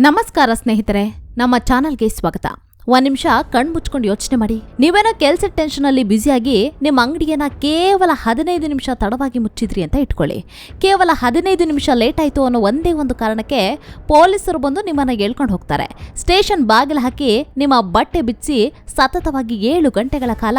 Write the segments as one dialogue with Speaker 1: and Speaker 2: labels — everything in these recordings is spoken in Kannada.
Speaker 1: ನಮಸ್ಕಾರ ಸ್ನೇಹಿತರೆ, ನಮ್ಮ ಚಾನಲ್ಗೆ ಸ್ವಾಗತ. ಒಂದ್ ನಿಮಿಷ ಕಣ್ಮುಚ್ಕೊಂಡು ಯೋಚನೆ ಮಾಡಿ. ನೀವೇನೋ ಕೆಲ್ಸದ ಟೆನ್ಷನ್ ಅಲ್ಲಿ ಬ್ಯುಸಿಯಾಗಿ ನಿಮ್ಮ ಅಂಗಡಿಯನ್ನ ಕೇವಲ 15 ನಿಮಿಷ ತಡವಾಗಿ ಮುಚ್ಚಿದ್ರಿ ಅಂತ ಇಟ್ಕೊಳ್ಳಿ. ಕೇವಲ 15 ನಿಮಿಷ ಲೇಟ್ ಆಯ್ತು ಅನ್ನೋ ಒಂದೇ ಒಂದು ಕಾರಣಕ್ಕೆ ಪೊಲೀಸರು ಬಂದು ನಿಮ್ಮನ್ನ ಹೇಳ್ಕೊಂಡು ಹೋಗ್ತಾರೆ. ಸ್ಟೇಷನ್ ಬಾಗಿಲು ಹಾಕಿ ನಿಮ್ಮ ಬಟ್ಟೆ ಬಿಚ್ಚಿ ಸತತವಾಗಿ 7 ಗಂಟೆಗಳ ಕಾಲ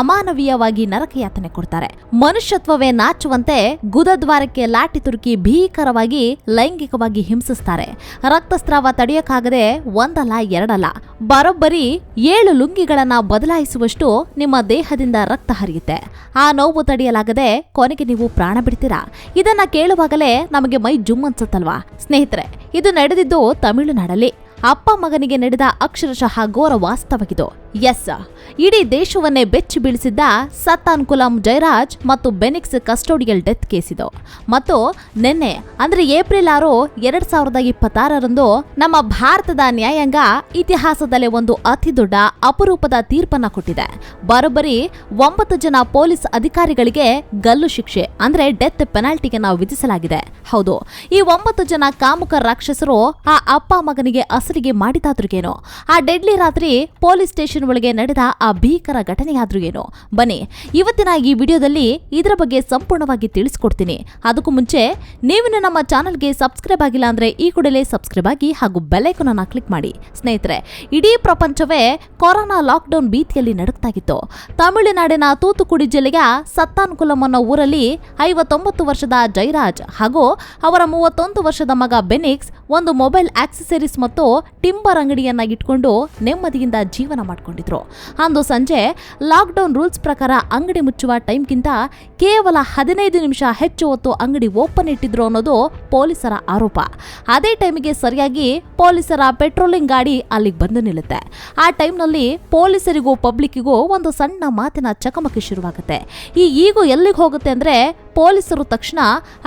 Speaker 1: ಅಮಾನವೀಯವಾಗಿ ನರಕಯಾತನೆ ಕೊಡ್ತಾರೆ. ಮನುಷ್ಯತ್ವವೇ ನಾಚುವಂತೆ ಗುದದ್ವಾರಕ್ಕೆ ಲಾಠಿ ತುರುಕಿ ಭೀಕರವಾಗಿ ಲೈಂಗಿಕವಾಗಿ ಹಿಂಸಿಸ್ತಾರೆ. ರಕ್ತಸ್ರಾವ ತಡೆಯಕ್ಕಾಗದೆ ಒಂದಲ್ಲ ಎರಡಲ್ಲ ಬರೋಬ್ಬರಿ 7 ಲುಂಗಿಗಳನ್ನ ಬದಲಾಯಿಸುವಷ್ಟು ನಿಮ್ಮ ದೇಹದಿಂದ ರಕ್ತ ಹರಿಯುತ್ತೆ. ಆ ನೋವು ತಡೆಯಲಾಗದೆ ಕೊನೆಗೆ ನೀವು ಪ್ರಾಣ ಬಿಡ್ತೀರಾ. ಇದನ್ನ ಕೇಳುವಾಗಲೇ ನಮಗೆ ಮೈ ಜುಮ್ ಅನ್ಸುತ್ತಲ್ವಾ ಸ್ನೇಹಿತರೆ? ಇದು ನಡೆದಿದ್ದು ತಮಿಳುನಾಡಲ್ಲಿ. ಅಪ್ಪ ಮಗನಿಗೆ ನಡೆದ ಅಕ್ಷರಶಃ ಘೋರ ವಾಸ್ತವವಿದು. ಎಸ್, ಇಡೀ ದೇಶವನ್ನೇ ಬೆಚ್ಚಿ ಬೀಳಿಸಿದ್ದ ಸತ್ತಾನ್ಕುಲಂ ಜಯರಾಜ್ ಮತ್ತು ಬೆನಿಕ್ಸ್ ಕಸ್ಟೋಡಿಯಲ್ ಡೆತ್ ಕೇಸ್ ಇದು. ಮತ್ತು ನಿನ್ನೆ ಅಂದ್ರೆ ಏಪ್ರಿಲ್ 6, 2026ರಂದು ನಮ್ಮ ಭಾರತದ ನ್ಯಾಯಾಂಗ ಇತಿಹಾಸದಲ್ಲೇ ಒಂದು ಅತಿ ದೊಡ್ಡ ಅಪರೂಪದ ತೀರ್ಪನ್ನ ಕೊಟ್ಟಿದೆ. ಬರೋಬ್ಬರಿ 9 ಜನ ಪೊಲೀಸ್ ಅಧಿಕಾರಿಗಳಿಗೆ ಗಲ್ಲು ಶಿಕ್ಷೆ ಅಂದ್ರೆ ಡೆತ್ ಪೆನಾಲ್ಟಿಗೆ ವಿಧಿಸಲಾಗಿದೆ. ಹೌದು, ಈ 9 ಜನ ಕಾಮುಕ ರಾಕ್ಷಸರು ಆ ಅಪ್ಪ ಮಗನಿಗೆ ಅಸಲಿಗೆ ಮಾಡಿದಾದ್ರೂ ಆ ಡೆಡ್ಲಿ ರಾತ್ರಿ ಪೊಲೀಸ್ ಸ್ಟೇಷನ್ ಒಳಗೆ ನಡೆದ ಆ ಭೀಕರ ಘಟನೆಯಾದ್ರೂ ಏನು? ಬನ್ನಿ ಇವತ್ತಿನ ಈ ವಿಡಿಯೋದಲ್ಲಿ ಇದರ ಬಗ್ಗೆ ಸಂಪೂರ್ಣವಾಗಿ ತಿಳಿಸ್ಕೊಡ್ತೀನಿ. ಅದಕ್ಕೂ ಮುಂಚೆ ನೀವಿನ್ನು ನಮ್ಮ ಚಾನಲ್ಗೆ ಸಬ್ಸ್ಕ್ರೈಬ್ ಆಗಿಲ್ಲ ಅಂದ್ರೆ ಈ ಕೂಡಲೇ ಸಬ್ಸ್ಕ್ರೈಬ್ ಆಗಿ ಹಾಗೂ ಬೆಲ್ ಐಕಾನ್ ಅನ್ನು ಕ್ಲಿಕ್ ಮಾಡಿ. ಸ್ನೇಹಿತರೆ, ಇಡೀ ಪ್ರಪಂಚವೇ ಕೊರೋನಾ ಲಾಕ್ಡೌನ್ ಭೀತಿಯಲ್ಲಿ ನಡುಗ್ತಾಗಿತ್ತು. ತಮಿಳುನಾಡಿನ ತೂತುಕುಡಿ ಜಿಲ್ಲೆಯ ಸತ್ತಾನ್ಕುಲಂ ಅನ್ನೋ ಊರಲ್ಲಿ 59 ವರ್ಷದ ಜಯರಾಜ್ ಹಾಗೂ ಅವರ 31 ವರ್ಷದ ಮಗ ಬೆನಿಕ್ಸ್ ಒಂದು ಮೊಬೈಲ್ ಆಕ್ಸೆಸರೀಸ್ ಮತ್ತು ಟಿಂಬರ್ ಅಂಗಡಿಯನ್ನ ಇಟ್ಕೊಂಡು ನೆಮ್ಮದಿಯಿಂದ ಜೀವನ ಮಾಡ್ಕೊಂಡಿದ್ರು. ಅಂದು ಸಂಜೆ ಲಾಕ್ಡೌನ್ ರೂಲ್ಸ್ ಪ್ರಕಾರ ಅಂಗಡಿ ಮುಚ್ಚುವ ಟೈಮ್ಗಿಂತ ಕೇವಲ 15 ನಿಮಿಷ ಹೆಚ್ಚು ಹೊತ್ತು ಅಂಗಡಿ ಓಪನ್ ಇಟ್ಟಿದ್ರು ಅನ್ನೋದು ಪೊಲೀಸರ ಆರೋಪ. ಅದೇ ಟೈಮಿಗೆ ಸರಿಯಾಗಿ ಪೊಲೀಸರ ಪೆಟ್ರೋಲಿಂಗ್ ಗಾಡಿ ಅಲ್ಲಿಗೆ ಬಂದು ನಿಲ್ಲುತ್ತೆ. ಆ ಟೈಮ್ನಲ್ಲಿ ಪೊಲೀಸರಿಗೂ ಪಬ್ಲಿಕ್ಕಿಗೂ ಒಂದು ಸಣ್ಣ ಮಾತಿನ ಚಕಮಕಿ ಶುರುವಾಗುತ್ತೆ. ಈ ಈಗೋ ಎಲ್ಲಿಗೆ ಹೋಗುತ್ತೆ ಅಂದ್ರೆ ಪೊಲೀಸರು ತಕ್ಷಣ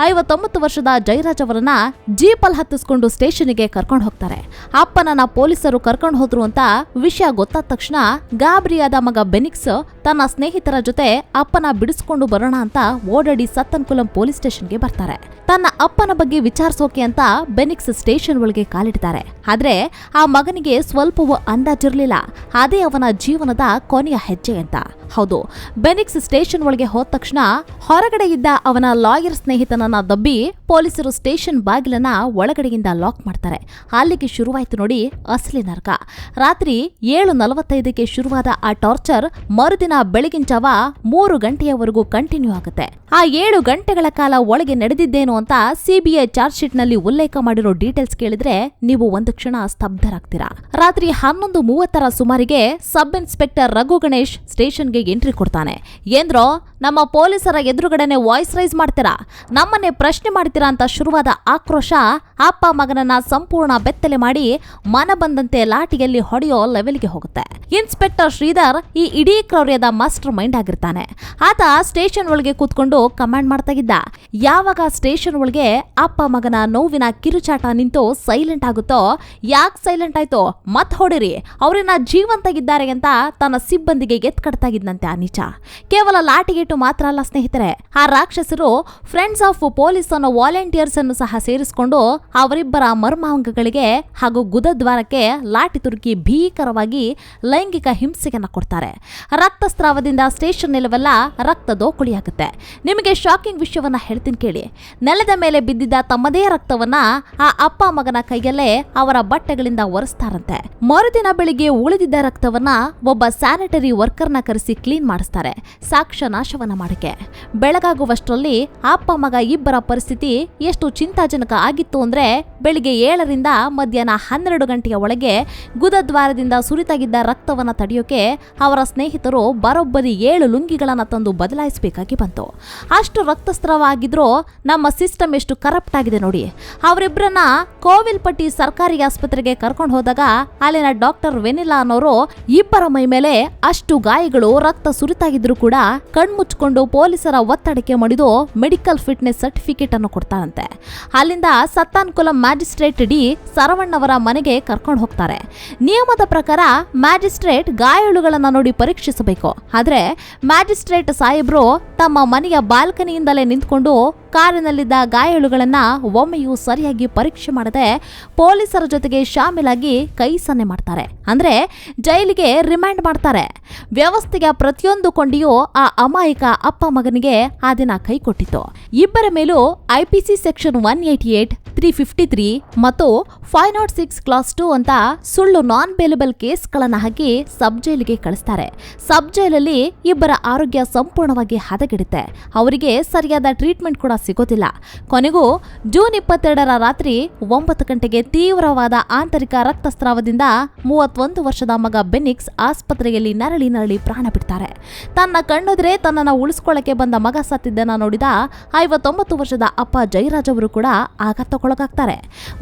Speaker 1: 59 ವರ್ಷದ ಜಯರಾಜ್ ಅವರನ್ನ ಜೀಪಲ್ಲಿ ಹತ್ತಿಸ್ಕೊಂಡು ಸ್ಟೇಷನ್ಗೆ ಕರ್ಕೊಂಡು ಹೋಗ್ತಾರೆ. ಅಪ್ಪನನ್ನ ಪೊಲೀಸರು ಕರ್ಕೊಂಡು ಹೋದ್ರು ಅಂತ ವಿಷಯ ಗೊತ್ತಾದ ತಕ್ಷಣ ಗಾಬರಿಯಾದ ಮಗ ಬೆನಿಕ್ಸ್ ತನ್ನ ಸ್ನೇಹಿತರ ಜೊತೆ ಅಪ್ಪನ ಬಿಡಿಸ್ಕೊಂಡು ಬರೋಣ ಅಂತ ಓಡಾಡಿ ಸತ್ತನ್ಕುಲಂ ಪೊಲೀಸ್ ಸ್ಟೇಷನ್ಗೆ ಬರ್ತಾರೆ. ತನ್ನ ಅಪ್ಪನ ಬಗ್ಗೆ ವಿಚಾರಿಸೋಕೆ ಅಂತ ಬೆನಿಕ್ಸ್ ಸ್ಟೇಷನ್ ಒಳಗೆ ಕಾಲಿಡ್ತಾರೆ. ಆದ್ರೆ ಆ ಮಗನಿಗೆ ಸ್ವಲ್ಪವೂ ಅಂದಾಜಿರ್ಲಿಲ್ಲ ಅದೇ ಅವನ ಜೀವನದ ಕೊನೆಯ ಹೆಜ್ಜೆ ಅಂತ. ಹೌದು, ಬೆನಿಕ್ಸ್ ಸ್ಟೇಷನ್ ಒಳಗೆ ಹೋದ ತಕ್ಷಣ ಹೊರಗಡೆ ಇದ್ದ ಅವನ ಲಾಯರ್ ಸ್ನೇಹಿತನನ್ನ ದಬ್ಬಿ ಪೊಲೀಸರು ಸ್ಟೇಷನ್ ಬಾಗಿಲನ್ನ ಒಳಗಡೆಯಿಂದ ಲಾಕ್ ಮಾಡ್ತಾರೆ. ಅಲ್ಲಿಗೆ ಶುರುವಾಯ್ತು ನೋಡಿ ಅಸಲಿ ನರಕ. ರಾತ್ರಿ 7:45ಕ್ಕೆ ಶುರುವಾದ ಆ ಟಾರ್ಚರ್ ಮರುದಿನ ಬೆಳಗಿನ ಜಾವ 3 ಗಂಟೆಯವರೆಗೂ ಕಂಟಿನ್ಯೂ ಆಗುತ್ತೆ. ಆ 7 ಗಂಟೆಗಳ ಕಾಲ ಒಳಗೆ ನಡೆದಿದ್ದೇನು ಅಂತ ಸಿಬಿಐ ಚಾರ್ಜ್ ಶೀಟ್ ನಲ್ಲಿ ಉಲ್ಲೇಖ ಮಾಡಿರೋ ಡೀಟೇಲ್ಸ್ ಕೇಳಿದ್ರೆ ನೀವು ಒಂದು ಕ್ಷಣ ಸ್ತಬ್ಧರಾಗ್ತೀರಾ. ರಾತ್ರಿ 11:30ರ ಸುಮಾರಿಗೆ ಸಬ್ ಇನ್ಸ್ಪೆಕ್ಟರ್ ರಘು ಗಣೇಶ್ ಸ್ಟೇಷನ್ಗೆ ಎಂಟ್ರಿ ಕೊಡ್ತಾನೆ. ಏಂದ್ರೋ, ನಮ್ಮ ಪೊಲೀಸರ ಎದುರುಗಡೆನೆ ವಾಯ್ಸ್ ರೈಸ್ ಮಾಡ್ತೀರಾ, ನಮ್ಮನ್ನೇ ಪ್ರಶ್ನೆ ಮಾಡ್ತೀರಾ ಅಂತ ಶುರುವಾದ ಆಕ್ರೋಶ ಅಪ್ಪ ಮಗನನ್ನ ಸಂಪೂರ್ಣ ಬೆತ್ತಲೆ ಮಾಡಿ ಮನ ಬಂದಂತೆ ಲಾಠಿಯಲ್ಲಿ ಹೊಡೆಯೋ ಲೆವೆಲ್ಗೆ ಹೋಗುತ್ತೆ. ಇನ್ಸ್ಪೆಕ್ಟರ್ ಶ್ರೀಧರ್ ಈ ಇಡೀ ಕ್ರೌರ್ಯದ ಮಾಸ್ಟರ್ ಮೈಂಡ್ ಆಗಿರ್ತಾನೆ. ಆತ ಸ್ಟೇಷನ್ ಒಳಗೆ ಕೂತ್ಕೊಂಡು ಕಮಾಂಡ್ ಮಾಡ್ತಾ ಇದ್ದ. ಯಾವಾಗ ಸ್ಟೇಷನ್ ಒಳಗೆ ಅಪ್ಪ ಮಗನ ನೋವಿನ ಕಿರುಚಾಟ ನಿಂತು ಸೈಲೆಂಟ್ ಆಗುತ್ತೋ, ಯಾಕೆ ಸೈಲೆಂಟ್ ಆಯ್ತೋ ಮತ್ ಹೊಡಿರಿ, ಅವ್ರನ್ನ ಜೀವಂತಾಗಿದ್ದಾರೆ ಅಂತ ತನ್ನ ಸಿಬ್ಬಂದಿಗೆ ಎತ್ಕಡ್ತಾ ಇದ್ದಂತೆ ಆ ನೀಚ. ಕೇವಲ ಲಾಠಿಗೇಟು ಮಾತ್ರ ಅಲ್ಲ ಸ್ನೇಹಿತರೆ, ಆ ರಾಕ್ಷಸರು ಫ್ರೆಂಡ್ಸ್ ಆಫ್ ಪೊಲೀಸ್ ಅನ್ನೋ ವಾಲಂಟಿಯರ್ಸ್ ಅನ್ನು ಸಹ ಸೇರಿಸಿಕೊಂಡು ಅವರಿಬ್ಬರ ಮರ್ಮಾಂಗಗಳಿಗೆ ಹಾಗೂ ಗುದದ್ವಾರಕ್ಕೆ ಲಾಠಿ ತುರುಕಿ ಭೀಕರವಾಗಿ ಲೈಂಗಿಕ ಹಿಂಸೆಯನ್ನ ಕೊಡ್ತಾರೆ. ರಕ್ತಸ್ರಾವದಿಂದ ಸ್ಟೇಷನ್ ನೆಲವೆಲ್ಲ ರಕ್ತ ದೋಕುಳಿಯಾಗುತ್ತೆ. ನಿಮಗೆ ಶಾಕಿಂಗ್ ವಿಷಯವನ್ನ ಹೇಳ್ತೀನಿ ಕೇಳಿ. ನೆಲದ ಮೇಲೆ ಬಿದ್ದಿದ್ದ ತಮ್ಮದೇ ರಕ್ತವನ್ನ ಆ ಅಪ್ಪ ಮಗನ ಕೈಯಲ್ಲೇ ಅವರ ಬಟ್ಟೆಗಳಿಂದ ಒರೆಸ್ತಾರಂತೆ. ಮರುದಿನ ಬೆಳಿಗ್ಗೆ ಉಳಿದಿದ್ದ ರಕ್ತವನ್ನ ಒಬ್ಬ ಸ್ಯಾನಿಟರಿ ವರ್ಕರ್ನ ಕರೆಸಿ ಕ್ಲೀನ್ ಮಾಡಿಸ್ತಾರೆ, ಸಾಕ್ಷ್ಯ ನಾಶವನ್ನ ಮಾಡಕ್ಕೆ. ಬೆಳಗಾಗುವಷ್ಟರಲ್ಲಿ ಅಪ್ಪ ಮಗ ಇಬ್ಬರ ಪರಿಸ್ಥಿತಿ ಎಷ್ಟು ಚಿಂತಾಜನಕ ಆಗಿತ್ತು ಅಂದ್ರೆ ಬೆಳಿಗ್ಗೆ 7ರಿಂದ ಮಧ್ಯಾಹ್ನ 12 ಗಂಟೆಯ ಒಳಗೆ ಗುದದ್ವಾರದಿಂದ ಸುರಿತಾಗಿದ್ದ ರಕ್ತವನ್ನ ತಡೆಯೋಕೆ ಅವರ ಸ್ನೇಹಿತರು ಬರೋಬ್ಬರಿ 7 ಲುಂಗಿಗಳನ್ನ ತಂದು ಬದಲಾಯಿಸಬೇಕಾಗಿ ಬಂತು. ಅಷ್ಟು ರಕ್ತಸ್ರಾವ ಆಗಿದ್ರೂ ನಮ್ಮ ಸಿಸ್ಟಮ್ ಎಷ್ಟು ಕರಪ್ಟ್ ಆಗಿದೆ ನೋಡಿ. ಅವರಿಬ್ಬರನ್ನ ಕೋವಿಲ್ಪಟ್ಟಿ ಸರ್ಕಾರಿ ಆಸ್ಪತ್ರೆಗೆ ಕರ್ಕೊಂಡು ಹೋದಾಗ ಅಲ್ಲಿನ ಡಾಕ್ಟರ್ ವೆನಿಲಾ ಅನ್ನೋರು ಇಬ್ಬರ ಮೈ ಮೇಲೆ ಅಷ್ಟು ಗಾಯಗಳು ರಕ್ತ ಸುರಿತಾಗಿದ್ರು ಕೂಡ ಕಣ್ಮುಚ್ಕೊಂಡು ಪೊಲೀಸರ ಒತ್ತಡಕ್ಕೆ ಮಣಿದು ಮೆಡಿಕಲ್ ಫಿಟ್ನೆಸ್ ಸರ್ಟಿಫಿಕೇಟ್ ಅನ್ನು ಕೊಡ್ತಾರಂತೆ. ಅಲ್ಲಿಂದ ಸತ್ತಾನ್ ನಾಗನ್ಕುಲಂ ಮ್ಯಾಜಿಸ್ಟ್ರೇಟ್ ಡಿ ಸರವಣ್ಣವರ ಮನೆಗೆ ಕರ್ಕೊಂಡು ಹೋಗ್ತಾರೆ. ನಿಯಮದ ಪ್ರಕಾರ ಮ್ಯಾಜಿಸ್ಟ್ರೇಟ್ ಗಾಯಾಳುಗಳನ್ನ ನೋಡಿ ಪರೀಕ್ಷಿಸಬೇಕು. ಆದ್ರೆ ಮ್ಯಾಜಿಸ್ಟ್ರೇಟ್ ಸಾಹೇಬ್ರು ತಮ್ಮ ಮನೆಯ ಬಾಲ್ಕನಿಯಿಂದಲೇ ನಿಂತ್ಕೊಂಡು ಕಾರಿನಲ್ಲಿದ್ದ ಗಾಯಾಳುಗಳನ್ನ ಒಮ್ಮೆಯೂ ಸರಿಯಾಗಿ ಪರೀಕ್ಷೆ ಮಾಡದೆ ಪೊಲೀಸರ ಜೊತೆಗೆ ಶಾಮೀಲಾಗಿ ಕೈ ಸನ್ನೆ ಮಾಡ್ತಾರೆ. ಅಂದ್ರೆ ಜೈಲಿಗೆ ರಿಮ್ಯಾಂಡ್ ಮಾಡ್ತಾರೆ. ವ್ಯವಸ್ಥೆಯ ಪ್ರತಿಯೊಂದು ಕೊಂಡಿಯೂ ಆ ಅಮಾಯಕ ಅಪ್ಪ ಮಗನಿಗೆ ಆ ದಿನ ಕೈ ಕೊಟ್ಟಿತ್ತು. ಇಬ್ಬರ ಮೇಲೂ ಐಪಿಸಿ ಸೆಕ್ಷನ್ 188, 353 ಮತ್ತು 506 ಕ್ಲಾಸ್ 2 ಅಂತ ಸುಳ್ಳು ನಾನ್ ಬೇಲೆಬಲ್ ಕೇಸ್ಗಳನ್ನ ಹಾಕಿ ಸಬ್ ಜೈಲಿಗೆ ಕಳಿಸ್ತಾರೆ. ಸಬ್ ಜೈಲಲ್ಲಿ ಇಬ್ಬರ ಆರೋಗ್ಯ ಸಂಪೂರ್ಣವಾಗಿ ಹದಗೆಡುತ್ತೆ. ಅವರಿಗೆ ಸರಿಯಾದ ಟ್ರೀಟ್ಮೆಂಟ್ ಕೂಡ ಸಿಗೋದಿಲ್ಲ. ಕೊನೆಗೂ ಜೂನ್ 22ರ ರಾತ್ರಿ 9 ಗಂಟೆಗೆ ತೀವ್ರವಾದ ಆಂತರಿಕ ರಕ್ತಸ್ರಾವದಿಂದ 31 ವರ್ಷದ ಮಗ ಬೆನಿಕ್ಸ್ ಆಸ್ಪತ್ರೆಯಲ್ಲಿ ನರಳಿ ಪ್ರಾಣ ಬಿಡ್ತಾರೆ. ತನ್ನ ಕಣ್ಣೆದುರೇ ತನ್ನನ್ನು ಉಳಿಸ್ಕೊಳ್ಳಕ್ಕೆ ಬಂದ ಮಗ ಸತ್ತಿದ್ದನ್ನ ನೋಡಿದ 59 ವರ್ಷದ ಅಪ್ಪ ಜಯರಾಜ್ ಅವರು ಕೂಡ ಆಘಾತಕ್ಕೊಳಗಾಗ್ತಾರೆ.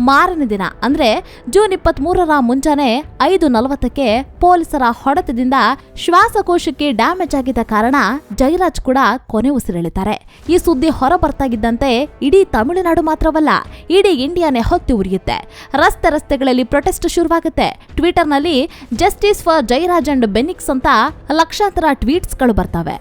Speaker 1: ಮಾರನೇ ದಿನ ಅಂದ್ರೆ ಜೂನ್ 23ರ ಮುಂಜಾನೆ 5:40ಕ್ಕೆ ಪೊಲೀಸರ ಹೊಡೆತದಿಂದ ಶ್ವಾಸಕೋಶಕ್ಕೆ ಡ್ಯಾಮೇಜ್ ಆಗಿದ್ದ ಕಾರಣ ಜಯರಾಜ್ ಕೂಡ ಕೊನೆ ಉಸಿರೆಳಿತಾರೆ. ಈ ಸುದ್ದಿ ಹೊರ ಬರ್ತಾಗಿದ್ದಂತೆ ಇಡೀ ತಮಿಳುನಾಡು ಮಾತ್ರವಲ್ಲ, ಇಡೀ ಇಂಡಿಯಾನೇ ಹೊತ್ತಿ ಉರಿಯುತ್ತೆ. ರಸ್ತೆಗಳಲ್ಲಿ ಪ್ರೊಟೆಸ್ಟ್ ಶುರುವಾಗುತ್ತೆ. ಟ್ವಿಟರ್ನಲ್ಲಿ ಜಸ್ಟಿಸ್ ಫಾರ್ ಜಯರಾಜ್ ಅಂಡ್ ಬೆನಿಕ್ಸ್ ಅಂತ ಲಕ್ಷಾಂತರ ಟ್ವೀಟ್ಸ್ಗಳು ಬರ್ತವೆ.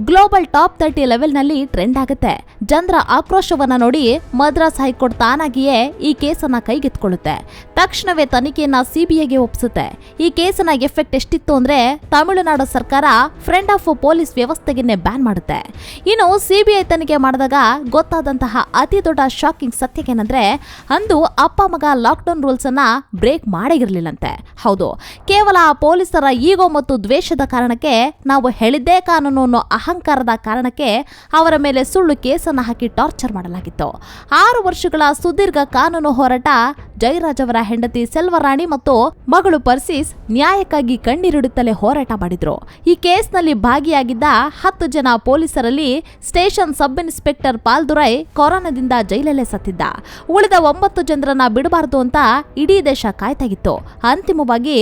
Speaker 1: ಗ್ಲೋಬಲ್ ಟಾಪ್ 30 ಲೆವೆಲ್ನಲ್ಲಿ ಟ್ರೆಂಡ್ ಆಗುತ್ತೆ. ಜನರ ಆಕ್ರೋಶವನ್ನ ನೋಡಿ ಮದ್ರಾಸ್ ಹೈಕೋರ್ಟ್ ತಾನಾಗಿಯೇ ಈ ಕೇಸನ್ನ ಕೈಗೆತ್ಕೊಳ್ಳುತ್ತೆ. ತಕ್ಷಣವೇ ತನಿಖೆಯನ್ನ ಸಿಬಿಐಗೆ ಒಪ್ಪಿಸುತ್ತೆ. ಈ ಕೇಸನ್ನ ಎಫೆಕ್ಟ್ ಎಷ್ಟಿತ್ತು ಅಂದ್ರೆ ತಮಿಳುನಾಡು ಸರ್ಕಾರ ಫ್ರೆಂಡ್ ಆಫ್ ಪೊಲೀಸ್ ವ್ಯವಸ್ಥೆಗೆ ಬ್ಯಾನ್ ಮಾಡುತ್ತೆ. ಇನ್ನು ಸಿಬಿಐ ತನಿಖೆ ಮಾಡಿದಾಗ ಗೊತ್ತಾದಂತಹ ಅತಿ ದೊಡ್ಡ ಶಾಕಿಂಗ್ ಸತ್ಯಕ್ಕೇನಂದ್ರೆ ಅಂದು ಅಪ್ಪ ಮಗ ಲಾಕ್ಡೌನ್ ರೂಲ್ಸ್ ಅನ್ನ ಬ್ರೇಕ್ ಮಾಡಿರಲಿಲ್ಲಂತೆ. ಹೌದು, ಕೇವಲ ಪೊಲೀಸರ ಈಗೋ ಮತ್ತು ದ್ವೇಷದ ಕಾರಣಕ್ಕೆ, ನಾವು ಹೇಳಿದ್ದೇ ಕಾನೂನು ಅನ್ನೋ ಅಹಂಕಾರದ ಕಾರಣಕ್ಕೆ ಅವರ ಮೇಲೆ ಸುಳ್ಳು ಕೇಸನ್ನ ಹಾಕಿ ಟಾರ್ಚರ್ ಮಾಡಲಾಗಿತ್ತು. 6 ವರ್ಷಗಳ ಸುದೀರ್ಘ ಕಾನೂನು ಹೋರಾಟ ಜಯರಾಜ್ ಅವರ ಹೆಂಡತಿ ಸೆಲ್ವರಾಣಿ ಮತ್ತು ಮಗಳು ಪರ್ಸಿಸ್ ನ್ಯಾಯಕ್ಕಾಗಿ ಕಣ್ಣೀರಿಡುತ್ತಲೇ ಹೋರಾಟ ಮಾಡಿದ್ರು. ಈ ಕೇಸ್ನಲ್ಲಿ ಭಾಗಿಯಾಗಿದ್ದ 10 ಜನ ಪೊಲೀಸರಲ್ಲಿ ಸ್ಟೇಷನ್ ಸಬ್ ಇನ್ಸ್ಪೆಕ್ಟರ್ ಪಾಲ್ದುರೈ ಕೊರೋನಾದಿಂದ ಜೈಲಲ್ಲೇ ಸತ್ತಿದ್ದ. ಉಳಿದ 9 ಜನರನ್ನ ಬಿಡಬಾರದು ಅಂತ ಇಡೀ ದೇಶ ಕಾಯ್ತಾಗಿತ್ತು. ಅಂತಿಮವಾಗಿ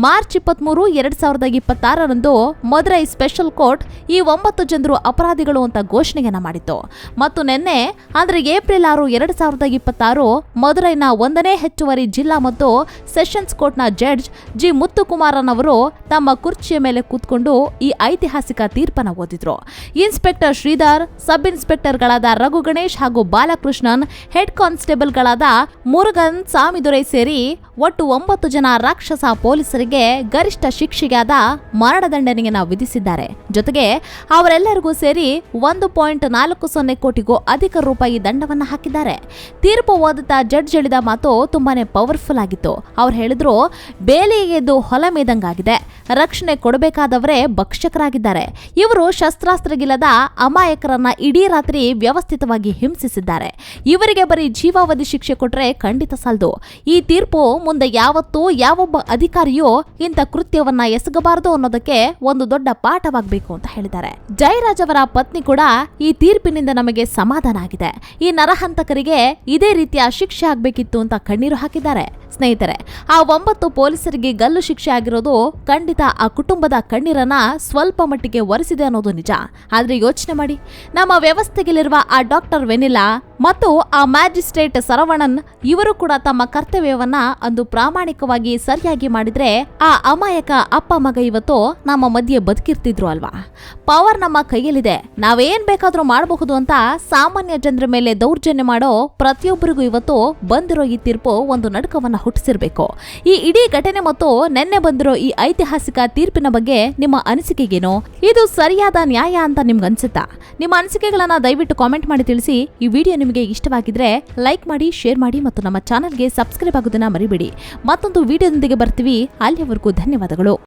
Speaker 1: ಮಾರ್ಚ್ 23, 2026ರಂದು ಮದುರೈ ಸ್ಪೆಷಲ್ ಕೋರ್ಟ್ ಈ 9 ಜನರು ಅಪರಾಧಿಗಳು ಅಂತ ಘೋಷಣೆಯನ್ನ ಮಾಡಿತ್ತು. ಮತ್ತು ನಿನ್ನೆ ಅಂದ್ರೆ ಏಪ್ರಿಲ್ 6, 2026 ಮದುರೈನ 1ನೇ ಹೆಚ್ಚುವರಿ ಜಿಲ್ಲಾ ಮತ್ತು ಸೆಷನ್ಸ್ ಕೋರ್ಟ್ನ ಜಡ್ಜ್ ಜಿ ಮುತ್ತುಕುಮಾರನ್ ಅವರು ತಮ್ಮ ಕುರ್ಚಿಯ ಮೇಲೆ ಕೂತ್ಕೊಂಡು ಈ ಐತಿಹಾಸಿಕ ತೀರ್ಪನ್ನು ಓದಿದ್ರು. ಇನ್ಸ್ಪೆಕ್ಟರ್ ಶ್ರೀಧರ್, ಸಬ್ ಇನ್ಸ್ಪೆಕ್ಟರ್ಗಳಾದ ರಘು ಗಣೇಶ್ ಹಾಗೂ ಬಾಲಕೃಷ್ಣನ್, ಹೆಡ್ ಕಾನ್ಸ್ಟೇಬಲ್ಗಳಾದ ಮುರುಗನ್, ಸಾಮಿದುರೈ ಸೇರಿ ಒಟ್ಟು 9 ಜನ ರಾಕ್ಷಸ ಪೊಲೀಸರಿಗೆ ಗರಿಷ್ಠ ಶಿಕ್ಷೆಯಾದ ಮರಣದಂಡನೆಯನ್ನು ವಿಧಿಸಿದ್ದಾರೆ. ಜೊತೆಗೆ ಅವರೆಲ್ಲರಿಗೂ ಸೇರಿ 1.40 ಕೋಟಿಗೂ ಅಧಿಕ ರೂಪಾಯಿ ದಂಡವನ್ನ ಹಾಕಿದ್ದಾರೆ. ತೀರ್ಪು ಓದುತ್ತಾ ಜಡ್ಜ್ ಹೇಳಿದ ಮಾತು ತುಂಬಾನೇ ಪವರ್ಫುಲ್ ಆಗಿತ್ತು. ಅವ್ರು ಹೇಳಿದ್ರು, ಬೇಲಿಗೆದ್ದು ಹೊಲ ಮೇದಂಗಾಗಿದೆ, ರಕ್ಷಣೆ ಕೊಡಬೇಕಾದವರೇ ಭಕ್ಷಕರಾಗಿದ್ದಾರೆ. ಇವರು ಶಸ್ತ್ರಾಸ್ತ್ರಗಿಲ್ಲದ ಅಮಾಯಕರನ್ನ ಇಡೀ ರಾತ್ರಿ ವ್ಯವಸ್ಥಿತವಾಗಿ ಹಿಂಸಿಸಿದ್ದಾರೆ. ಇವರಿಗೆ ಬರೀ ಜೀವಾವಧಿ ಶಿಕ್ಷೆ ಕೊಟ್ರೆ ಖಂಡಿತ ಸಾಲದು. ಈ ತೀರ್ಪು ಮುಂದೆ ಯಾವತ್ತೂ ಯಾವೊಬ್ಬ ಅಧಿಕಾರಿಯೂ ಇಂಥ ಕೃತ್ಯವನ್ನ ಎಸಗಬಾರದು ಅನ್ನೋದಕ್ಕೆ ಒಂದು ದೊಡ್ಡ ಪಾಠವಾಗಬೇಕು ಅಂತ ಹೇಳಿದ್ದಾರೆ. ಜಯರಾಜ್ ಅವರ ಪತ್ನಿ ಕೂಡ ಈ ತೀರ್ಪಿನಿಂದ ನಮಗೆ ಸಮಾಧಾನ ಆಗಿದೆ, ಈ ನರಹಂತಕರಿಗೆ ಇದೇ ರೀತಿಯ ಶಿಕ್ಷೆ ಆಗ್ಬೇಕಿತ್ತು ಅಂತ ಕಣ್ಣೀರು ಹಾಕಿದ್ದಾರೆ. ಸ್ನೇಹಿತರೆ, ಆ 9 ಪೊಲೀಸರಿಗೆ ಗಲ್ಲು ಶಿಕ್ಷೆ ಆಗಿರೋದು ಖಂಡಿತ ಆ ಕುಟುಂಬದ ಕಣ್ಣೀರನ್ನ ಸ್ವಲ್ಪ ಮಟ್ಟಿಗೆ ಒರೆಸಿದೆ ಅನ್ನೋದು ನಿಜ. ಆದ್ರೆ ಯೋಚನೆ ಮಾಡಿ, ನಮ್ಮ ವ್ಯವಸ್ಥೆಯಲ್ಲಿರುವ ಆ ಡಾಕ್ಟರ್ ವೆನಿಲಾ ಮತ್ತು ಆ ಮ್ಯಾಜಿಸ್ಟ್ರೇಟ್ ಸರವಣನ್ ಇವರು ಕೂಡ ತಮ್ಮ ಕರ್ತವ್ಯವನ್ನ ಅಂದು ಪ್ರಾಮಾಣಿಕವಾಗಿ ಸರಿಯಾಗಿ ಮಾಡಿದ್ರೆ ಆ ಅಮಾಯಕ ಅಪ್ಪ ಮಗ ಇವತ್ತು ನಮ್ಮ ಮಧ್ಯೆ ಬದುಕಿರ್ತಿದ್ರು ಅಲ್ವಾ. ಪವರ್ ನಮ್ಮ ಕೈಯಲ್ಲಿದೆ, ನಾವೇನ್ ಬೇಕಾದ್ರೂ ಮಾಡಬಹುದು ಅಂತ ಸಾಮಾನ್ಯ ಜನರ ಮೇಲೆ ದೌರ್ಜನ್ಯ ಮಾಡೋ ಪ್ರತಿಯೊಬ್ಬರಿಗೂ ಇವತ್ತು ಬಂದಿರೋ ಈ ತೀರ್ಪು ಒಂದು ನಡುಕವನ್ನ ಹುಟ್ಟಿಸಿರ್ಬೇಕು. ಈ ಇಡೀ ಘಟನೆ ಮತ್ತು ನೆನ್ನೆ ಬಂದಿರೋ ಈ ಐತಿಹಾಸಿಕ ತೀರ್ಪಿನ ಬಗ್ಗೆ ನಿಮ್ಮ ಅನಿಸಿಕೆಗೇನು? ಇದು ಸರಿಯಾದ ನ್ಯಾಯ ಅಂತ ನಿಮ್ಗೆ ಅನ್ಸುತ್ತಾ? ನಿಮ್ಮ ಅನಿಸಿಕೆಗಳನ್ನ ದಯವಿಟ್ಟು ಕಾಮೆಂಟ್ ಮಾಡಿ ತಿಳಿಸಿ. ಈ ವಿಡಿಯೋ ನಿಮಗೆ ಇಷ್ಟವಾಗಿದ್ರೆ ಲೈಕ್ ಮಾಡಿ, ಶೇರ್ ಮಾಡಿ ಮತ್ತು ನಮ್ಮ ಚಾನೆಲ್ಗೆ ಸಬ್ಸ್ಕ್ರೈಬ್ ಆಗೋದನ್ನ ಮರಿಬೇಡಿ. ಮತ್ತೊಂದು ವಿಡಿಯೋದೊಂದಿಗೆ ಬರ್ತೀವಿ. ಅಲ್ಲಿಯವರೆಗೂ ಧನ್ಯವಾದಗಳು.